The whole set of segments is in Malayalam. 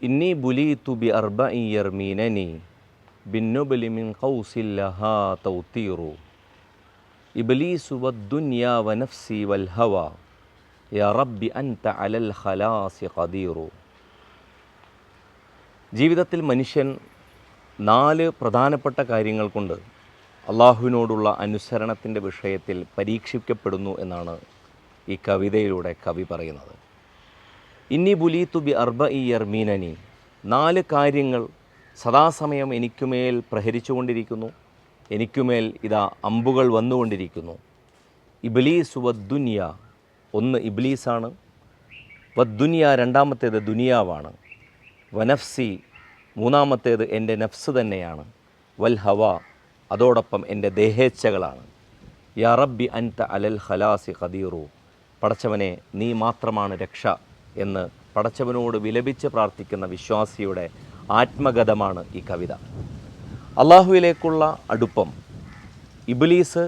ഇന്നി ബുലീതു ബി അർബഇ യർമീനനി ബിന്നുബലി മിൻ ഖൗസിൽ ലഹാ തൗതീറു ഇബ്ലീസു വദ്ദുനിയാ വനഫ്സി വൽ ഹവാ യാ റബ്ബി അൻത അലൽ ഖലാസി ഖദീറു. ജീവിതത്തിൽ മനുഷ്യൻ 4 പ്രധാനപ്പെട്ട കാര്യങ്ങൾ കൊണ്ട് അള്ളാഹുവിനോടുള്ള അനുസരണത്തിൻ്റെ വിഷയത്തിൽ പരീക്ഷിക്കപ്പെടുന്നു എന്നാണ് ഈ കവിതയിലൂടെ കവി പറയുന്നത്. ഇന്നി ബുലീതു ബി അർബഇ യർമീനനി, 4 കാര്യങ്ങൾ സദാസമയം എനിക്കുമേൽ പ്രഹരിച്ചുകൊണ്ടിരിക്കുന്നു, എനിക്കുമേൽ ഇതാ അമ്പുകൾ വന്നുകൊണ്ടിരിക്കുന്നു. ഇബ്ലീസു വദ്ദുനിയ, ഒന്ന് ഇബ്ലീസാണ്, വദ്ദുനിയ രണ്ടാമത്തേത് ദുനിയാവാണ്, വനഫ്സി മൂന്നാമത്തേത് എൻ്റെ നഫ്സ് തന്നെയാണ്, വൽ ഹവ അതോടൊപ്പം എൻ്റെ ദേഹേച്ഛകളാണ്. യാ റബ്ബി അൻത അലൽ ഖലാസി ഖദീറു, പടച്ചവനെ നീ മാത്രമാണ് രക്ഷ എന്ന് പടച്ചവനോട് വിലപിച്ച് പ്രാർത്ഥിക്കുന്ന വിശ്വാസിയുടെ ആത്മഗതമാണ് ഈ കവിത. അള്ളാഹുവിലേക്കുള്ള അടുപ്പം, ഇബ്ലീസ്,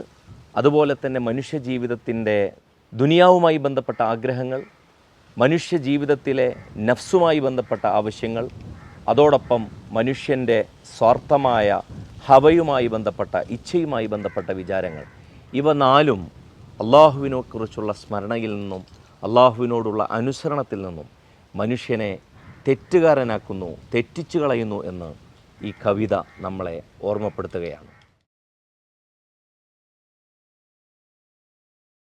അതുപോലെ തന്നെ മനുഷ്യജീവിതത്തിൻ്റെ ദുനിയാവുമായി ബന്ധപ്പെട്ട ആഗ്രഹങ്ങൾ, മനുഷ്യജീവിതത്തിലെ നഫ്സുമായി ബന്ധപ്പെട്ട ആവശ്യങ്ങൾ, അതോടൊപ്പം മനുഷ്യൻ്റെ സ്വാർത്ഥമായ ഹവയുമായി ബന്ധപ്പെട്ട ഇച്ഛയുമായി ബന്ധപ്പെട്ട വിചാരങ്ങൾ, ഇവ 4ഉം അള്ളാഹുവിനെക്കുറിച്ചുള്ള സ്മരണയിൽ നിന്നും അള്ളാഹുവിനോടുള്ള അനുസരണത്തിൽ നിന്നും മനുഷ്യനെ തെറ്റുകാരനാക്കുന്നു, തെറ്റിച്ചു കളയുന്നു എന്ന് ഈ കവിത നമ്മളെ ഓർമ്മപ്പെടുത്തുകയാണ്.